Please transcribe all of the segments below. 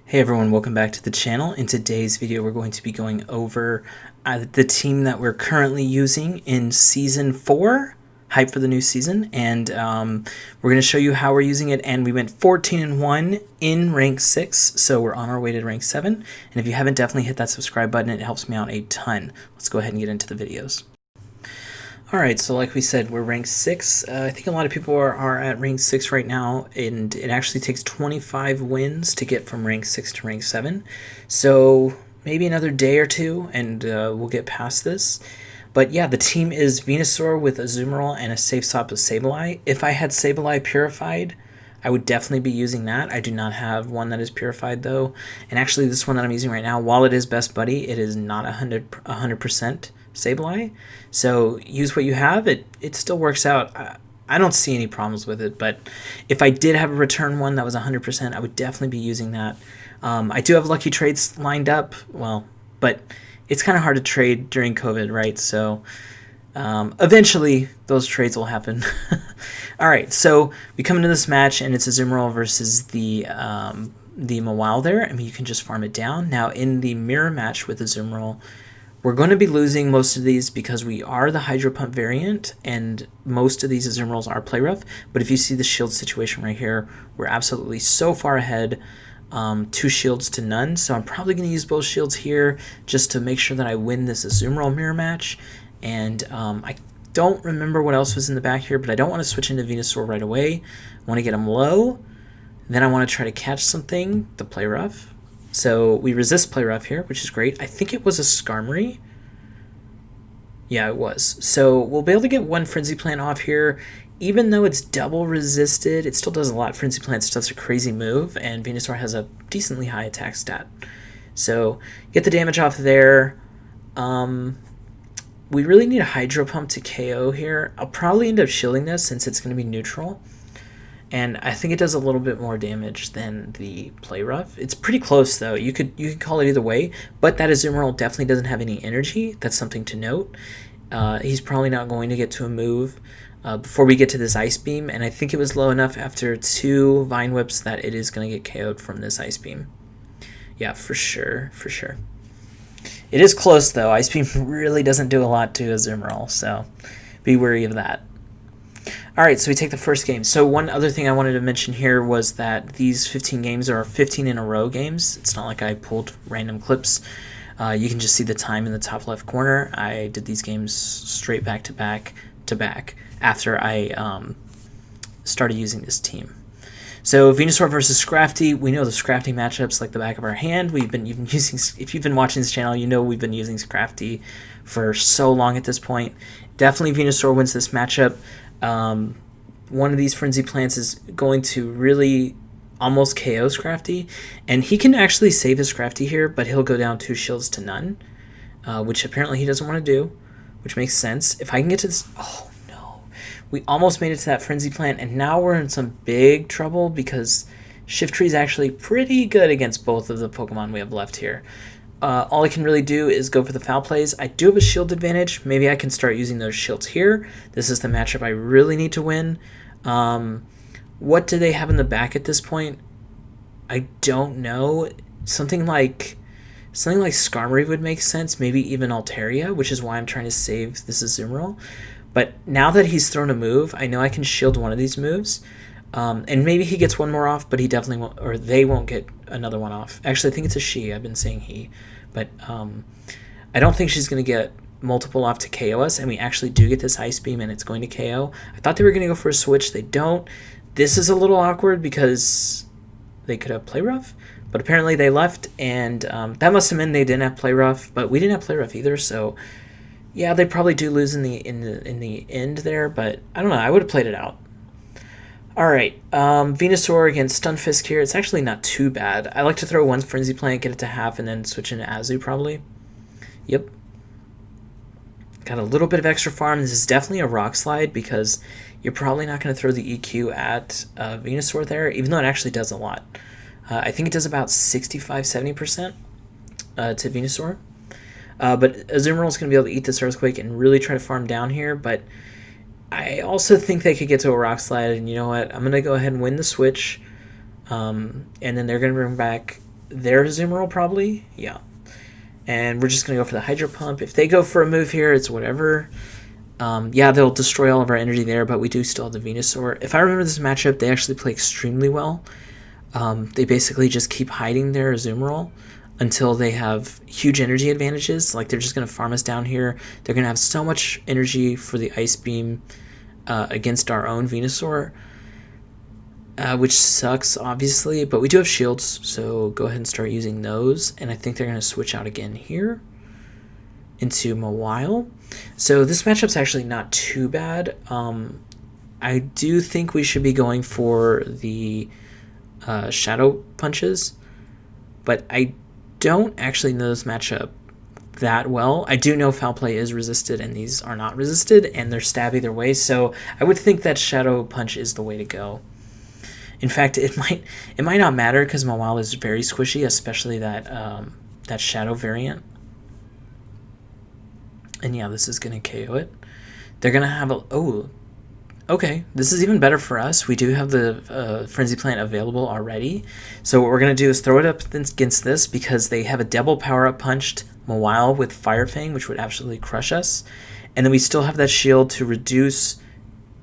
Hey everyone, welcome back to the channel. In today's video, we're going to be going over the team that we're currently using in Season 4, hype for the new season, and we're going to show you how we're using it, and we went 14-1 in Rank 6, so we're on our way to Rank 7, and if you haven't, definitely hit that subscribe button. It helps me out a ton. Let's go ahead and get into the videos. Alright, so like we said, we're rank 6. I think a lot of people are at rank 6 right now, and it actually takes 25 wins to get from rank 6 to rank 7. So maybe another day or two, and we'll get past this. But yeah, the team is Venusaur with Azumarill and a safe swap of Sableye. If I had Sableye purified, I would definitely be using that. I do not have one that is purified though. And actually this one that I'm using right now, while it is best buddy, it is not 100% Sableye. So use what you have. It still works out. I don't see any problems with it, but if I did have a return one that was 100%, I would definitely be using that. I do have lucky trades lined up, but it's kind of hard to trade during COVID, right? So eventually those trades will happen. All right, so we come into this match, and it's Azumarill versus the Mawile there. I mean, you can just farm it down. Now, in the mirror match with Azumarill, we're going to be losing most of these because we are the Hydro Pump variant, and most of these Azumarills are play rough. But if you see the shield situation right here, we're absolutely so far ahead, 2 shields to none. So I'm probably going to use both shields here just to make sure that I win this Azumarill mirror match. And I don't remember what else was in the back here, but I don't want to switch into Venusaur right away. I want to get him low. Then I want to try to catch something to play rough. So we resist play rough here, which is great. I think it was a Skarmory. Yeah, it was. So we'll be able to get one Frenzy Plant off here. Even though it's double resisted, it still does a lot. Frenzy Plant still does a crazy move, and Venusaur has a decently high attack stat. So get the damage off there. We really need a Hydro Pump to KO here. I'll probably end up shielding this since it's going to be neutral. And I think it does a little bit more damage than the play rough. It's pretty close though. You could call it either way, but that Azumarill definitely doesn't have any energy. That's something to note. He's probably not going to get to a move before we get to this Ice Beam, and I think it was low enough after 2 Vine Whips that it is going to get KO'd from this Ice Beam. Yeah, for sure, for sure. It is close though. Ice Beam really doesn't do a lot to Azumarill, so be wary of that. Alright, so we take the first game. So one other thing I wanted to mention here was that these 15 games are 15 in a row games. It's not like I pulled random clips. You can just see the time in the top left corner. I did these games straight back to back to back after I started using this team. So Venusaur versus Scrafty. We know the Scrafty matchups like the back of our hand. You've been using, if you've been watching this channel, you know we've been using Scrafty for so long at this point. Definitely Venusaur wins this matchup. One of these Frenzy Plants is going to really almost KO Scrafty, and he can actually save his Scrafty here, but he'll go down 2 shields to none, which apparently he doesn't want to do, which makes sense. If I can get to this... Oh, no. We almost made it to that Frenzy Plant, and now we're in some big trouble because Shiftry is actually pretty good against both of the Pokemon we have left here. All I can really do is go for the foul plays. I do have a shield advantage. Maybe I can start using those shields here. This is the matchup I really need to win. What do they have in the back at this point? I don't know. Something like Skarmory would make sense. Maybe even Altaria, which is why I'm trying to save this Azumarill. But now that he's thrown a move, I know I can shield one of these moves. And maybe he gets one more off, but he definitely won't, or they won't get another one off. Actually, I think it's a she. I've been saying he. But I don't think she's going to get multiple off to KO us, and we actually do get this Ice Beam, and it's going to KO. I thought they were going to go for a switch. They don't. This is a little awkward because they could have Play Rough, but apparently they left, and that must have meant they didn't have Play Rough, but we didn't have Play Rough either, so yeah, they probably do lose in the end there, but I don't know. I would have played it out. Alright, Venusaur against Stunfisk here. It's actually not too bad. I like to throw one Frenzy Plant, get it to half, and then switch into Azu probably. Yep. Got a little bit of extra farm. This is definitely a Rock Slide because you're probably not going to throw the EQ at Venusaur there, even though it actually does a lot. I think it does about 65-70% to Venusaur. But Azumarill is going to be able to eat this Earthquake and really try to farm down here, but I also think they could get to a Rock Slide, and you know what? I'm going to go ahead and win the switch, and then they're going to bring back their Azumarill probably. Yeah. And we're just going to go for the Hydro Pump. If they go for a move here, it's whatever. Yeah, they'll destroy all of our energy there, but we do still have the Venusaur. If I remember this matchup, they actually play extremely well. They basically just keep hiding their Azumarill until they have huge energy advantages. Like, they're just going to farm us down here. They're going to have so much energy for the Ice Beam against our own Venusaur, which sucks, obviously. But we do have shields, so go ahead and start using those. And I think they're going to switch out again here into Mawile. So this matchup's actually not too bad. I do think we should be going for the Shadow Punches, but I don't actually know this matchup that well. I do know Foul Play is resisted and these are not resisted, and they're stab either way, so I would think that Shadow Punch is the way to go. In fact, it might not matter because Mawile is very squishy, especially that Shadow variant. And yeah, this is going to KO it. They're going to have a... Oh, okay. This is even better for us. We do have the Frenzy Plant available already. So what we're going to do is throw it up against this because they have a double power-up punched Mawile with Fire Fang, which would absolutely crush us. And then we still have that shield to reduce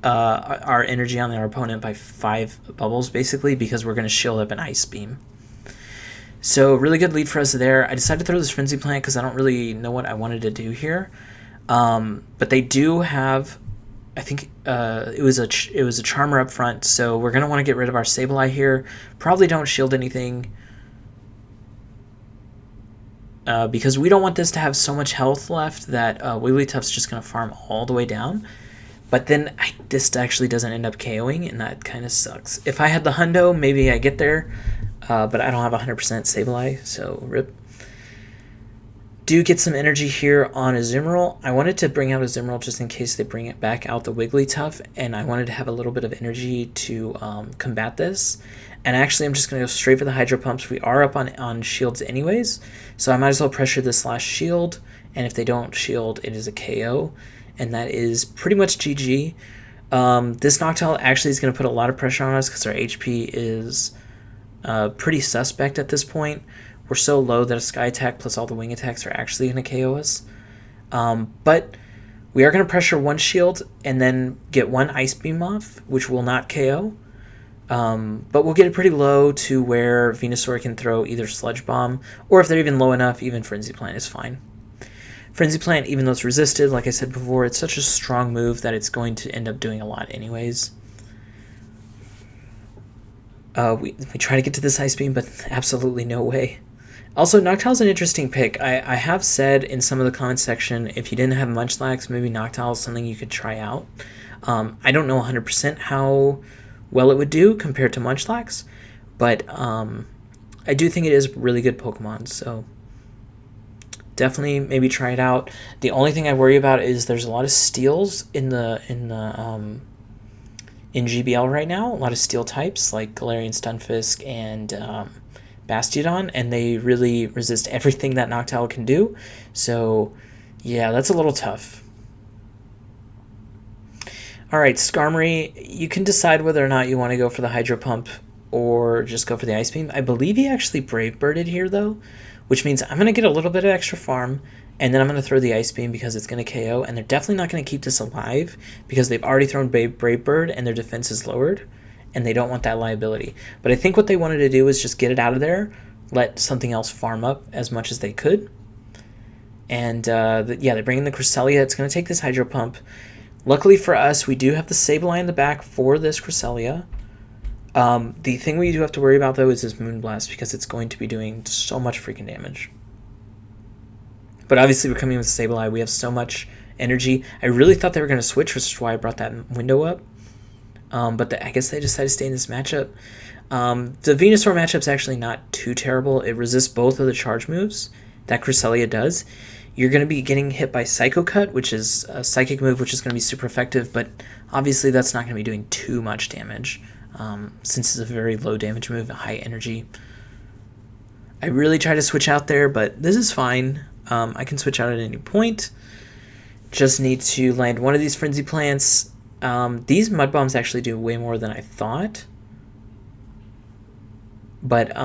our energy on our opponent by 5 bubbles, basically, because we're going to shield up an Ice Beam. So really good lead for us there. I decided to throw this Frenzy Plant because I don't really know what I wanted to do here. But they do have, I think it was a Charmer up front, so we're going to want to get rid of our Sableye here. Probably don't shield anything because we don't want this to have so much health left that Wigglytuff's just going to farm all the way down. But then this actually doesn't end up KOing, and that kind of sucks. If I had the Hundo, maybe I get there. But I don't have 100% Sableye, so rip. Do get some energy here on Azumarill. I wanted to bring out Azumarill just in case they bring it back out the Wigglytuff, and I wanted to have a little bit of energy to combat this. And actually, I'm just going to go straight for the Hydro Pumps. We are up on shields anyways, so I might as well pressure this last shield, and if they don't shield, it is a KO, and that is pretty much GG. This Noctowl actually is going to put a lot of pressure on us because our HP is... pretty suspect at this point. We're so low that a Sky Attack plus all the Wing Attacks are actually going to KO us. But we are going to pressure one shield and then get one Ice Beam off, which will not KO. But we'll get it pretty low to where Venusaur can throw either Sludge Bomb, or if they're even low enough, even Frenzy Plant is fine. Frenzy Plant, even though it's resisted, like I said before, it's such a strong move that it's going to end up doing a lot anyways. We try to get to this Ice Beam, but absolutely no way. Also, Noctowl's an interesting pick. I have said in some of the comments section, if you didn't have Munchlax, maybe Noctowl is something you could try out. I don't know 100% how well it would do compared to Munchlax, but I do think it is a really good Pokemon, so definitely maybe try it out. The only thing I worry about is there's a lot of steals in GBL right now, a lot of steel types like Galarian Stunfisk and Bastiodon, and they really resist everything that Noctowl can do. So yeah, that's a little tough. Alright, Skarmory, you can decide whether or not you want to go for the Hydro Pump or just go for the Ice Beam. I believe he actually Brave Birded here though, which means I'm going to get a little bit of extra farm, and then I'm going to throw the Ice Beam because it's going to KO, and they're definitely not going to keep this alive because they've already thrown Brave Bird and their defense is lowered, and they don't want that liability. But I think what they wanted to do was just get it out of there, let something else farm up as much as they could. And yeah, they're bringing the Cresselia. It's going to take this Hydro Pump. Luckily for us, we do have the Sableye in the back for this Cresselia. The thing we do have to worry about, though, is this Moonblast because it's going to be doing so much freaking damage. But obviously we're coming with Sableye. We have so much energy. I really thought they were going to switch, which is why I brought that window up. But I guess they decided to stay in this matchup. The Venusaur matchup's actually not too terrible. It resists both of the charge moves that Cresselia does. You're going to be getting hit by Psycho Cut, which is a psychic move, which is going to be super effective. But obviously that's not going to be doing too much damage since it's a very low damage move, high energy. I really try to switch out there, but this is fine. I can switch out at any point. Just need to land one of these Frenzy Plants. These Mud Bombs actually do way more than I thought. But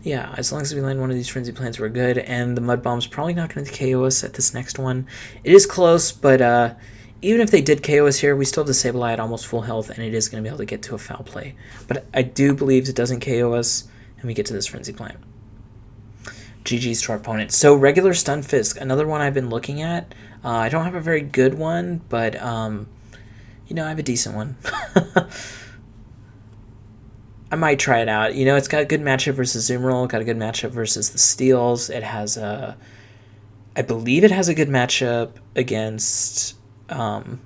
Yeah, as long as we land one of these Frenzy Plants, we're good. And the Mud Bomb's probably not going to KO us at this next one. It is close, but even if they did KO us here, we still have the Sableye at almost full health, and it is going to be able to get to a foul play. But I do believe it doesn't KO us, and we get to this Frenzy Plant. GG's to our opponent. So regular Stun Fisk, another one I've been looking at. I don't have a very good one, but you know, I have a decent one. I might try it out. You know, it's got a good matchup versus Azumarill, got a good matchup versus the Steels. It has a, I believe it has a good matchup against Galvantula.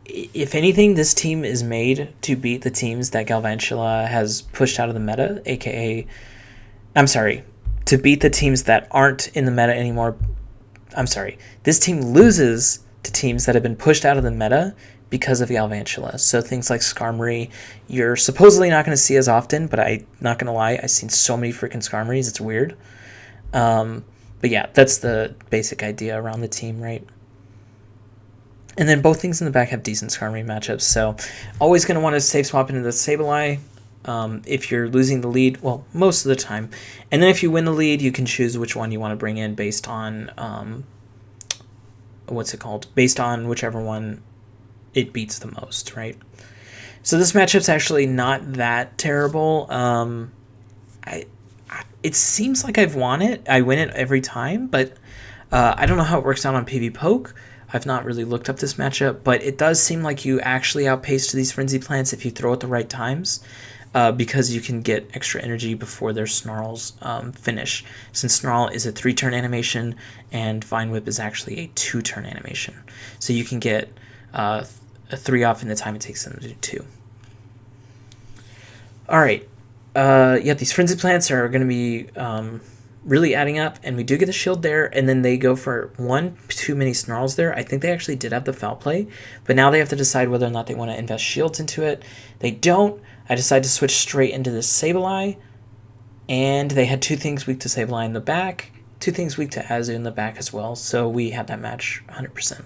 If anything, this team is made to beat the teams that Galvantula has pushed out of the meta, aka, I'm sorry, to beat the teams that aren't in the meta anymore. I'm sorry, this team loses to teams that have been pushed out of the meta because of Galvantula. So things like Skarmory, you're supposedly not going to see as often, but I'm not going to lie, I've seen so many freaking Skarmories, it's weird. But yeah, that's the basic idea around the team, right? And then both things in the back have decent Skarmory matchups, so always going to want to safe swap into the Sableye if you're losing the lead, well, most of the time. And then if you win the lead, you can choose which one you want to bring in based on, based on whichever one it beats the most, right? So this matchup's actually not that terrible. It seems like I've won it. I win it every time, but I don't know how it works out on PvPoke. I've not really looked up this matchup, but it does seem like you actually outpace these Frenzy Plants if you throw at the right times, because you can get extra energy before their Snarls finish. Since Snarl is a 3-turn animation, and Vine Whip is actually a 2-turn animation. So you can get a 3 off in the time it takes them to do 2. Alright, yeah, these Frenzy Plants are going to be really adding up, and we do get a shield there, and then they go for one too many Snarls there. I think they actually did have the foul play, but now they have to decide whether or not they want to invest shields into it. They don't. I decide to switch straight into this Sableye, and they had 2 things weak to Sableye in the back, 2 things weak to Azu in the back as well, so we had that match 100%.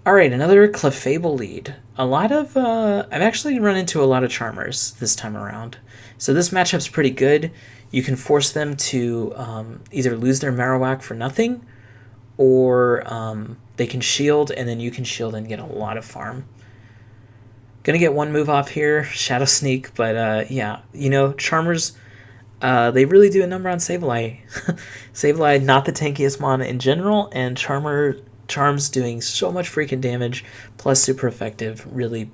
Alright, another Clefable lead. A lot of, I've actually run into a lot of Charmers this time around. So this matchup's pretty good. You can force them to either lose their Marowak for nothing, or they can shield, and then you can shield and get a lot of farm. Gonna get one move off here, Shadow Sneak, but yeah, you know, Charmers, they really do a number on Sableye. Sableye, not the tankiest mon in general, and Charm's doing so much freaking damage, plus super effective, really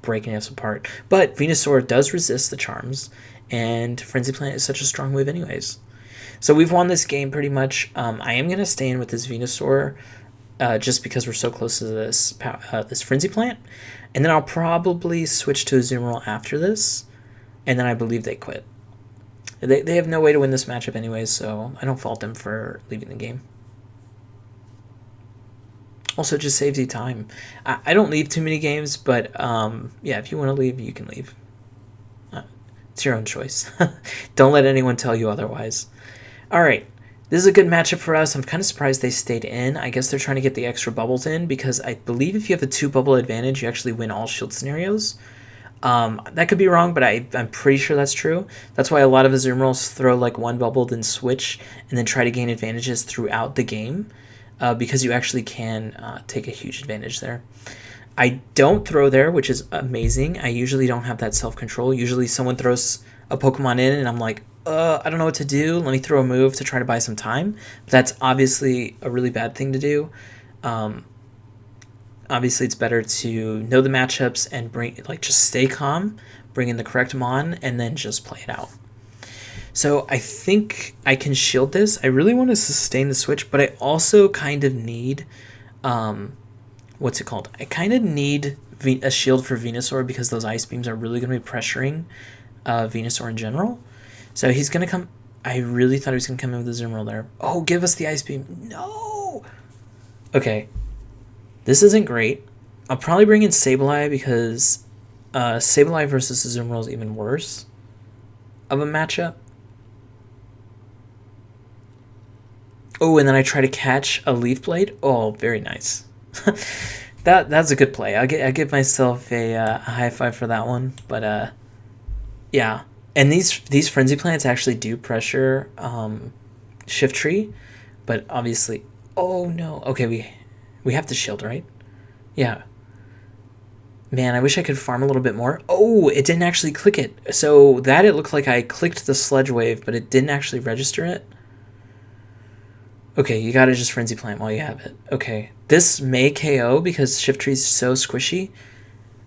breaking us apart. But Venusaur does resist the Charms, and Frenzy Plant is such a strong move anyways. So we've won this game pretty much. I am going to stay in with this Venusaur just because we're so close to this this Frenzy Plant. And then I'll probably switch to Azumarill after this, and then I believe they quit. They have no way to win this matchup anyways, so I don't fault them for leaving the game. Also, it just saves you time. I don't leave too many games, but yeah, if you want to leave, you can leave. It's your own choice. Don't let anyone tell you otherwise. Alright, this is a good matchup for us. I'm kind of surprised they stayed in. I guess they're trying to get the extra bubbles in, because I believe if you have a 2-bubble advantage, you actually win all shield scenarios. That could be wrong, but I'm pretty sure that's true. That's why a lot of Azumarills throw like 1 bubble, then switch, and then try to gain advantages throughout the game. Because you actually can take a huge advantage there. I don't throw there, which is amazing. I usually don't have that self-control. Usually someone throws a Pokemon in, and I'm like, I don't know what to do. Let me throw a move to try to buy some time. But that's obviously a really bad thing to do. Obviously, it's better to know the matchups and just stay calm, bring in the correct Mon, and then just play it out. So I think I can shield this. I really want to sustain the switch, but I also kind of need, what's it called? I kind of need a shield for Venusaur, because those Ice Beams are really going to be pressuring Venusaur in general. So he's going to come. I really thought he was going to come in with the Azumarill there. Oh, give us the Ice Beam. No! Okay. This isn't great. I'll probably bring in Sableye, because Sableye versus Azumarill is even worse of a matchup. Oh, and then I try to catch a Leaf Blade. Oh, very nice. That's a good play. I give myself a high five for that one. But Yeah, and these frenzy plants actually do pressure shift tree, but obviously, oh no. Okay, we have to shield, right? Yeah. Man, I wish I could farm a little bit more. Oh, it didn't actually click it. So that it looked like I clicked the sludge wave, but it didn't actually register it. Okay, you gotta just frenzy plant while you have it. Okay, this may KO because shift tree's so squishy.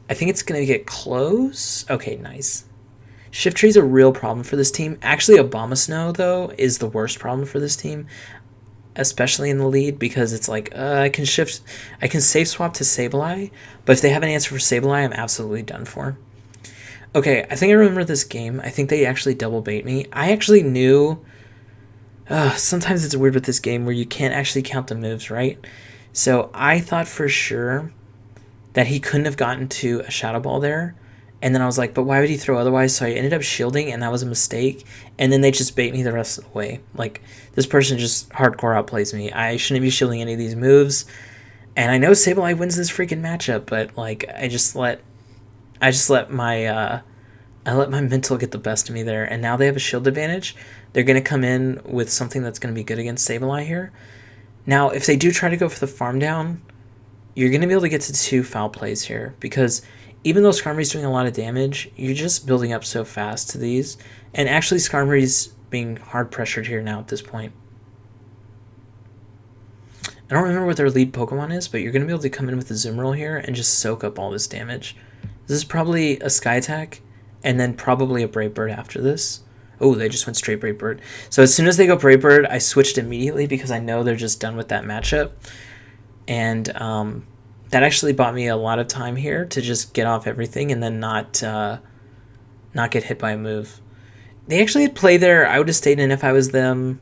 I think it's gonna get close. Okay, nice. Shift tree's a real problem for this team. Actually, Abomasnow, though, is the worst problem for this team, especially in the lead, because it's like, I can safe swap to Sableye, but if they have an answer for Sableye, I'm absolutely done for. Okay, I think I remember this game. I think they actually double bait me. I actually knew... sometimes it's weird with this game where you can't actually count the moves, right? So I thought for sure that he couldn't have gotten to a Shadow Ball there. And then I was like, but why would he throw otherwise? So I ended up shielding, and that was a mistake. And then they just bait me the rest of the way. Like, this person just hardcore outplays me. I shouldn't be shielding any of these moves. And I know Sableye wins this freaking matchup, but like I let my mental get the best of me there. And now they have a shield advantage. They're gonna come in with something that's gonna be good against Sableye here. Now, if they do try to go for the farm down, you're gonna be able to get to 2 foul plays here, because even though Skarmory's doing a lot of damage, you're just building up so fast to these. And actually, Skarmory's being hard pressured here now at this point. I don't remember what their lead Pokemon is, but you're going to be able to come in with the Azumarill here and just soak up all this damage. This is probably a Sky Attack, and then probably a Brave Bird after this. Oh, they just went straight Brave Bird. So as soon as they go Brave Bird, I switched immediately because I know they're just done with that matchup. And that actually bought me a lot of time here to just get off everything and then not get hit by a move. They actually had play there. I would have stayed in if I was them.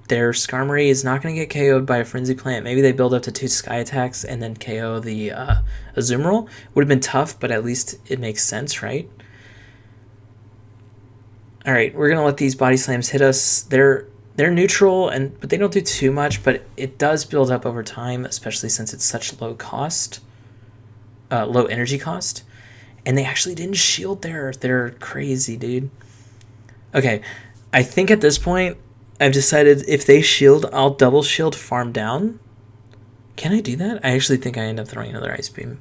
Their Skarmory is not going to get KO'd by a Frenzy Plant. Maybe they build up to 2 Sky Attacks and then KO the Azumarill. Would have been tough, but at least it makes sense, right? Alright, we're going to let these Body Slams hit us. They're neutral, but they don't do too much, but it does build up over time, especially since it's such low energy cost. And they actually didn't shield there. They're crazy, dude. Okay, I think at this point, I've decided if they shield, I'll double shield farm down. Can I do that? I actually think I end up throwing another Ice Beam.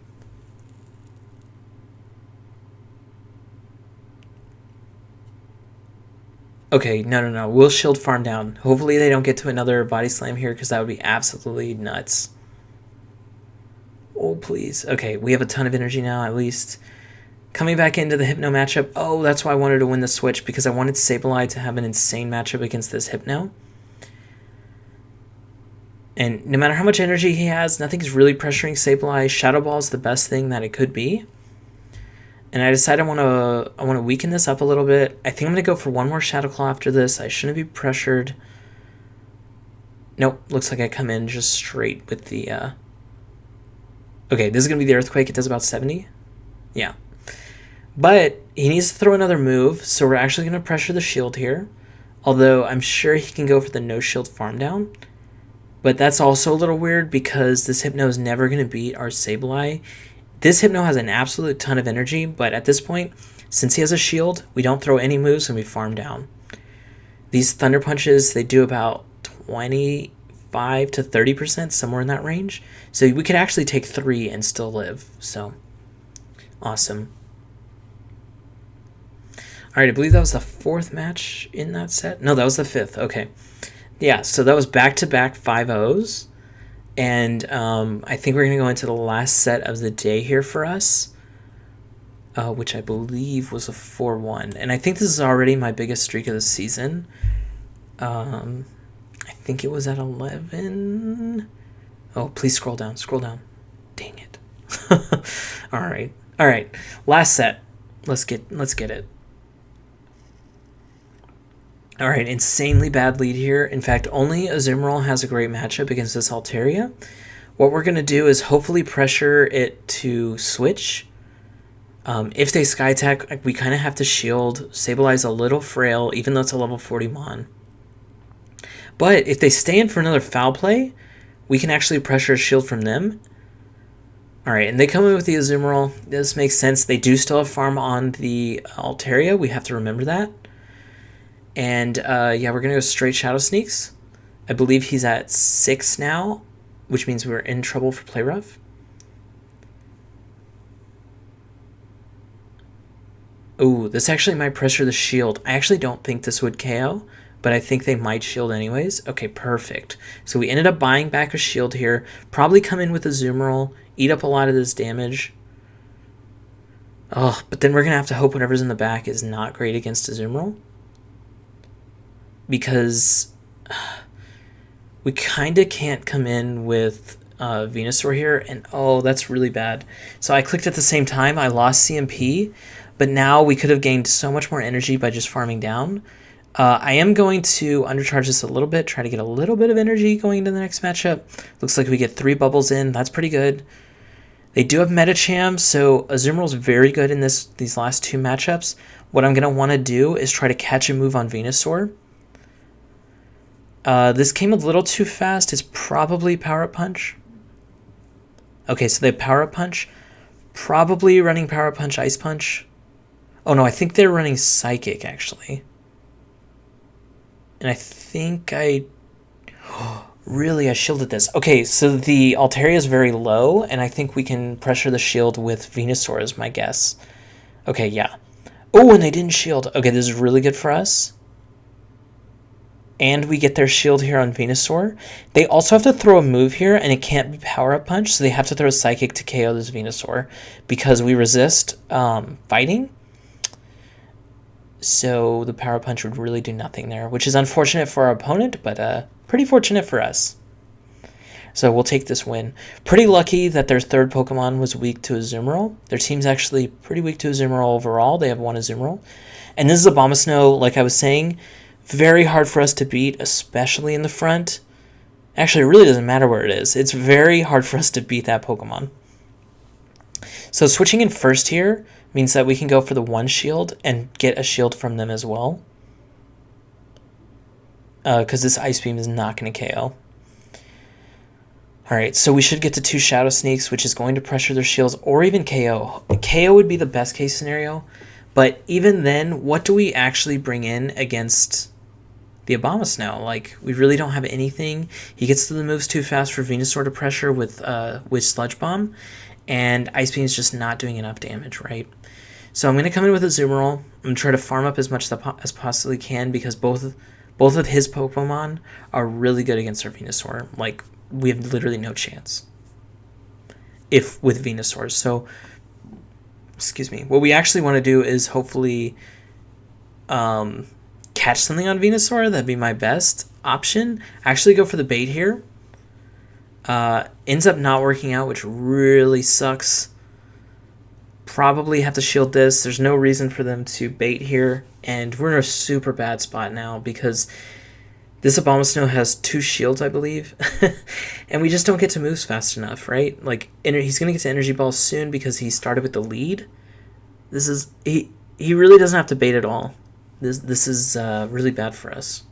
Okay, no. We'll shield farm down. Hopefully they don't get to another Body Slam here, because that would be absolutely nuts. Oh, please. Okay, we have a ton of energy now, at least. Coming back into the Hypno matchup. Oh, that's why I wanted to win the switch, because I wanted Sableye to have an insane matchup against this Hypno. And no matter how much energy he has, nothing's really pressuring Sableye. Shadow Ball is the best thing that it could be. And I decided I want to weaken this up a little bit. I think I'm going to go for one more Shadow Claw after this. I shouldn't be pressured. Nope, looks like I come in just straight with the... Okay, this is going to be the Earthquake. It does about 70. Yeah. But he needs to throw another move, so we're actually going to pressure the shield here. Although I'm sure he can go for the no shield farm down. But that's also a little weird because this Hypno is never going to beat our Sableye. This Hypno has an absolute ton of energy, but at this point, since he has a shield, we don't throw any moves and we farm down. These Thunder Punches, they do about 25 to 30%, somewhere in that range. So we could actually take 3 and still live. So, awesome. Alright, I believe that was the 4th match in that set. No, that was the 5th. Okay. Yeah, so that was back-to-back 5-0s. And I think we're going to go into the last set of the day here for us, which I believe was a 4-1. And I think this is already my biggest streak of the season. I think it was at 11. Oh, please scroll down. Scroll down. Dang it. All right. Last set. Let's get it. All right, insanely bad lead here. In fact, only Azumarill has a great matchup against this Altaria. What we're going to do is hopefully pressure it to switch. If they Sky Attack, we kind of have to shield. Sableye's a little frail, even though it's a level 40 Mon. But if they stay in for another foul play, we can actually pressure a shield from them. All right, and they come in with the Azumarill. This makes sense. They do still have farm on the Altaria. We have to remember that. And yeah, we're going to go straight Shadow Sneaks. I believe he's at 6 now, which means we're in trouble for Play Rough. Ooh, this actually might pressure the shield. I actually don't think this would KO, but I think they might shield anyways. Okay, perfect. So we ended up buying back a shield here. Probably come in with a Azumarill, eat up a lot of this damage. Oh, but then we're going to have to hope whatever's in the back is not great against Azumarill. Because we kind of can't come in with Venusaur here, and oh, that's really bad. So I clicked at the same time. I lost CMP, but now we could have gained so much more energy by just farming down. I am going to undercharge this a little bit, try to get a little bit of energy going into the next matchup. Looks like we get 3 bubbles in. That's pretty good. They do have Medicham, so Azumarill's very good in these last 2 matchups. What I'm going to want to do is try to catch a move on Venusaur. This came a little too fast. It's probably Power Up Punch. Okay, so they have Power Up Punch. Probably running Power Up Punch, Ice Punch. Oh no, I think they're running Psychic, actually. And I think really, I shielded this. Okay, so the Altaria is very low, and I think we can pressure the shield with Venusaur is my guess. Okay, yeah. Oh, and they didn't shield. Okay, this is really good for us. And we get their shield here on Venusaur. They also have to throw a move here, and it can't be Power Up Punch, so they have to throw a Psychic to KO this Venusaur because we resist fighting. So the Power Punch would really do nothing there, which is unfortunate for our opponent, but pretty fortunate for us. So we'll take this win. Pretty lucky that their third Pokemon was weak to Azumarill. Their team's actually pretty weak to Azumarill overall. They have 1 Azumarill. And this is a Abomasnow, like I was saying, very hard for us to beat, especially in the front. Actually, it really doesn't matter where it is. It's very hard for us to beat that Pokemon. So switching in first here means that we can go for the 1 shield and get a shield from them as well. Because this Ice Beam is not going to KO. Alright, so we should get to 2 Shadow Sneaks, which is going to pressure their shields, or even KO. KO would be the best case scenario, but even then, what do we actually bring in against the Abomasnow? Like, we really don't have anything. He gets to the moves too fast for Venusaur to pressure with Sludge Bomb, and Ice Beam is just not doing enough damage, right? So I'm going to come in with a Azumarill. I'm going to try to farm up as much as possibly can because both of his Pokemon are really good against our Venusaur. Like, we have literally no chance if with Venusaur. So, excuse me. What we actually want to do is hopefully catch something on Venusaur. That'd be my best option. Actually go for the bait here. Ends up not working out, which really sucks. Probably have to shield this. There's no reason for them to bait here. And we're in a super bad spot now because this Abomasnow has 2 shields, I believe. And we just don't get to moves fast enough, right? Like, he's going to get to Energy Ball soon because he started with the lead. This is... He really doesn't have to bait at all. This is really bad for us.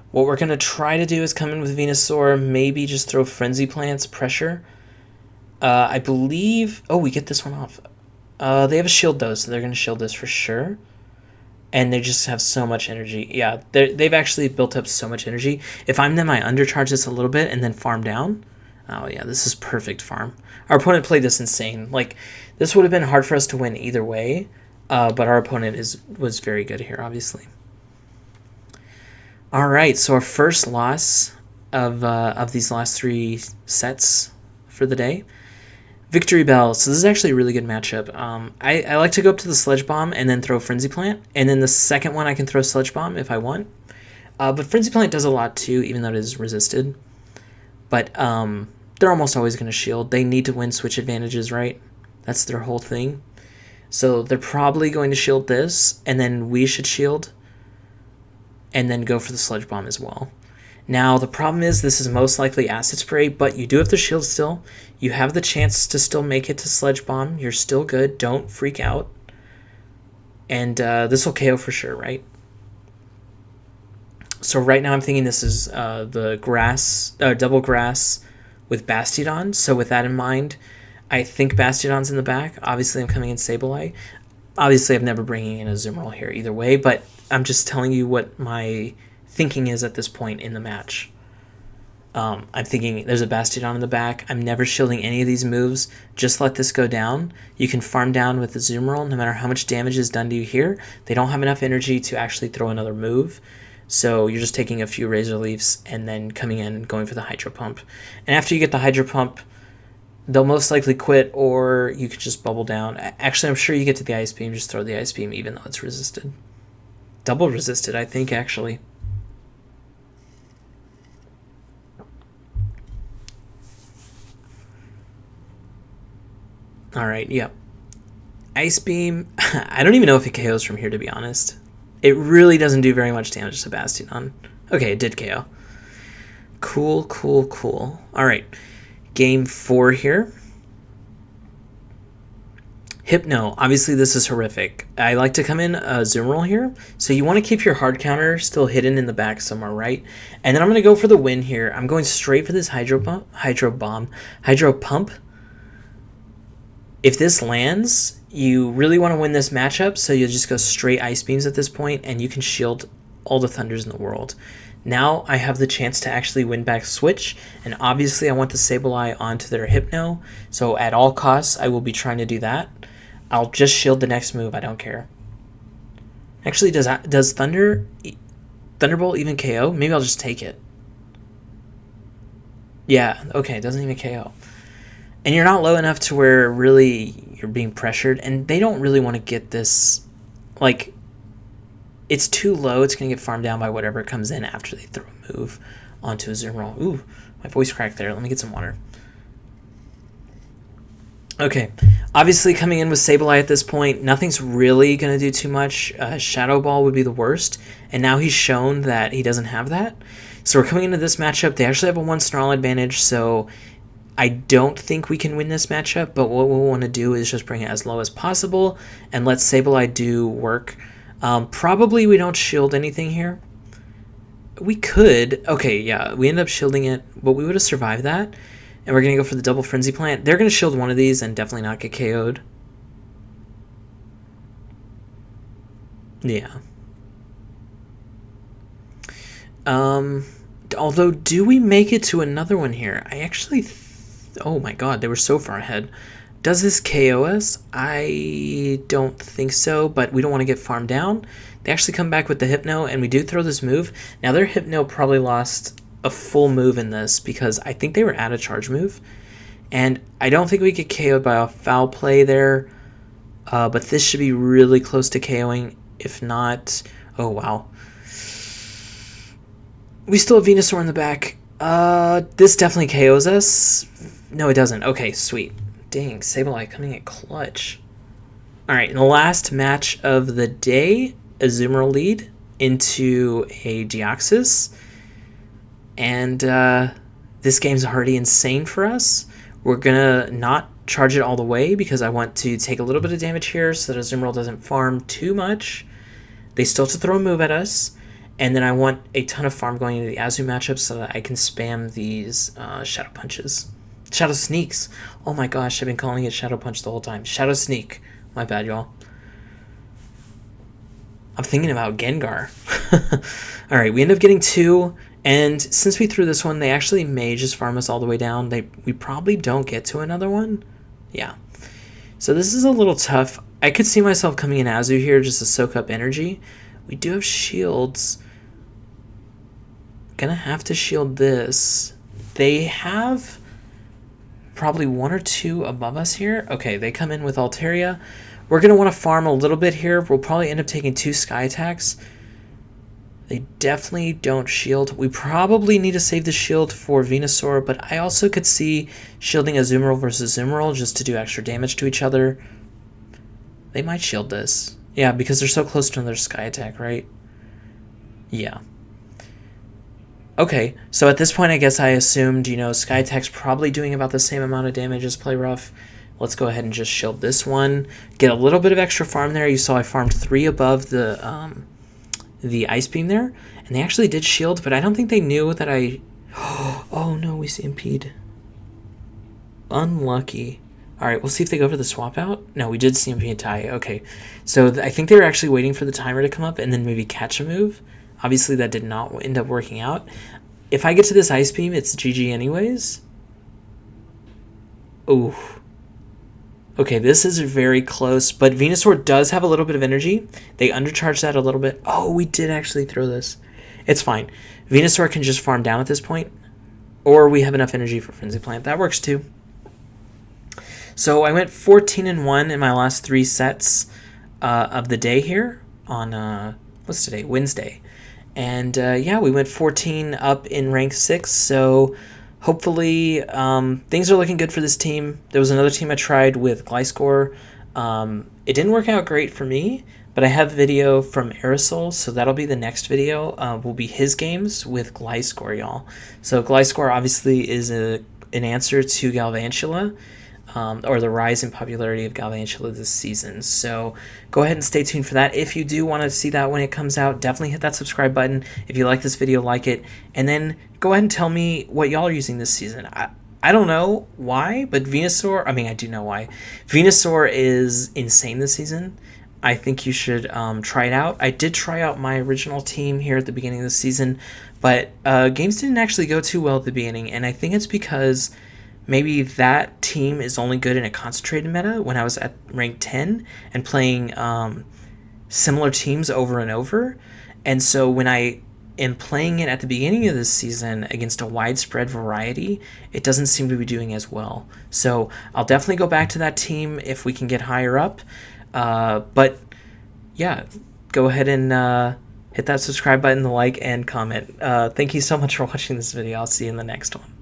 What we're going to try to do is come in with Venusaur, maybe just throw Frenzy Plants, pressure. I believe... Oh, we get this one off. They have a shield, though, so they're going to shield this for sure. And they just have so much energy. Yeah, they've actually built up so much energy. If I'm them, I undercharge this a little bit and then farm down. Oh, yeah, this is perfect farm. Our opponent played this insane. Like, this would have been hard for us to win either way, but our opponent was very good here, obviously. All right, so our first loss of these last 3 sets for the day. Victory Bell. So this is actually a really good matchup. I like to go up to the Sledge Bomb and then throw Frenzy Plant. And then the second one I can throw Sledge Bomb if I want. But Frenzy Plant does a lot too, even though it is resisted. But they're almost always going to shield. They need to win switch advantages, right? That's their whole thing. So they're probably going to shield this. And then we should shield. And then go for the Sledge Bomb as well. Now, the problem is this is most likely Acid Spray, but you do have to shield still. You have the chance to still make it to Sledge Bomb. You're still good. Don't freak out. And this will KO for sure, right? So right now I'm thinking this is the grass, double grass with Bastiodon. So with that in mind, I think Bastiodon's in the back. Obviously, I'm coming in Sableye. Obviously, I'm never bringing in a Azumarill here either way, but I'm just telling you what my thinking is at this point in the match. I'm thinking there's a Bastiodon in the back. I'm never shielding any of these moves. Just let this go down. You can farm down with the Azumarill no matter how much damage is done to you here. They don't have enough energy to actually throw another move. So you're just taking a few Razor Leafs and then coming in and going for the Hydro Pump. And after you get the Hydro Pump, they'll most likely quit, or you could just bubble down. Actually, I'm sure you get to the Ice Beam, just throw the Ice Beam even though it's resisted. Double resisted, I think, actually. Alright, yep. Ice Beam, I don't even know if it KOs from here, to be honest. It really doesn't do very much damage to Bastiodon. Okay, it did KO. Cool, cool, cool. Alright, game 4 here. Hypno, obviously this is horrific. I like to come in Azumarill here, so you want to keep your hard counter still hidden in the back somewhere, right? And then I'm going to go for the win here. I'm going straight for this Hydro Pump. If this lands, you really want to win this matchup, so you'll just go straight Ice Beams at this point, and you can shield all the Thunders in the world. Now I have the chance to actually win back Switch, and obviously I want the Sableye onto their Hypno, so at all costs I will be trying to do that. I'll just shield the next move, I don't care. Actually, does Thunderbolt even KO? Maybe I'll just take it. Yeah, okay, it doesn't even KO. And you're not low enough to where really you're being pressured, and they don't really want to get this, like, it's too low. It's going to get farmed down by whatever comes in after they throw a move onto a Azumarill. Ooh, my voice cracked there. Let me get some water. Okay, obviously coming in with Sableye at this point, nothing's really going to do too much. Shadow Ball would be the worst, and now he's shown that he doesn't have that. So we're coming into this matchup. They actually have a 1 Snarl advantage, so I don't think we can win this matchup, but what we'll want to do is just bring it as low as possible and let Sableye do work. Probably we don't shield anything here. We could. Okay, yeah, we end up shielding it, but we would have survived that. And we're going to go for the double Frenzy Plant. They're going to shield one of these and definitely not get KO'd. Yeah. Although, do we make it to another one here? I actually... oh my god, they were so far ahead. Does this KO us? I don't think so, but we don't want to get farmed down. They actually come back with the Hypno, and we do throw this move. Now, their Hypno probably lost a full move in this because I think they were at a charge move. And I don't think we get KO'd by a foul play there, but this should be really close to KOing. If not... oh, wow. We still have Venusaur in the back. This definitely KOs us. No, it doesn't. Okay, sweet. Dang, Sableye coming in clutch. Alright, in the last match of the day, Azumarill lead into a Deoxys. And this game's already insane for us. We're going to not charge it all the way because I want to take a little bit of damage here so that Azumarill doesn't farm too much. They still have to throw a move at us. And then I want a ton of farm going into the Azu matchup so that I can spam these Shadow Punches. Shadow Sneaks. Oh my gosh, I've been calling it Shadow Punch the whole time. Shadow Sneak. My bad, y'all. I'm thinking about Gengar. Alright, we end up getting 2. And since we threw this one, they actually may just farm us all the way down. We probably don't get to another one. Yeah. So this is a little tough. I could see myself coming in Azu here just to soak up energy. We do have shields. Gonna have to shield this. They have probably 1 or 2 above us here. Okay, they come in with Altaria. We're gonna want to farm a little bit here. We'll probably end up taking 2 Sky Attacks. They definitely don't shield. We probably need to save the shield for Venusaur, but I also could see shielding Azumarill versus Azumarill just to do extra damage to each other. They might shield this. Yeah, because they're so close to another Sky Attack, right? Yeah. Okay, so at this point, I guess I assumed, you know, Sky Attack's probably doing about the same amount of damage as Play Rough. Let's go ahead and just shield this one. Get a little bit of extra farm there. You saw I farmed 3 above the Ice Beam there. And they actually did shield, but I don't think they knew that I... oh no, we CMP'd. Unlucky. All right, we'll see if they go for the swap out. No, we did see him be a tie. Okay, so I think they were actually waiting for the timer to come up and then maybe catch a move. Obviously, that did not end up working out. If I get to this Ice Beam, it's GG anyways. Ooh. Okay, this is very close, but Venusaur does have a little bit of energy. They undercharged that a little bit. Oh, we did actually throw this. It's fine. Venusaur can just farm down at this point, or we have enough energy for Frenzy Plant. That works too. So I went 14-1 in my last 3 sets of the day here on, what's today? Wednesday. And yeah, we went 14 up in rank 6, so hopefully things are looking good for this team. There was another team I tried with Gliscor. It didn't work out great for me, but I have a video from Aerosol, so that'll be the next video. Will be his games with Gliscor, y'all. So Gliscor obviously is an answer to Galvantula. Or the rise in popularity of Galvantula this season. So go ahead and stay tuned for that. If you do want to see that when it comes out, definitely hit that subscribe button. If you like this video, like it. And then go ahead and tell me what y'all are using this season. I don't know why, but Venusaur, I mean, I do know why. Venusaur is insane this season. I think you should try it out. I did try out my original team here at the beginning of the season, but games didn't actually go too well at the beginning, and I think it's because maybe that team is only good in a concentrated meta when I was at rank 10 and playing similar teams over and over. And so when I am playing it at the beginning of this season against a widespread variety, it doesn't seem to be doing as well. So I'll definitely go back to that team if we can get higher up. But yeah, go ahead and hit that subscribe button, the like, and comment. Thank you so much for watching this video. I'll see you in the next one.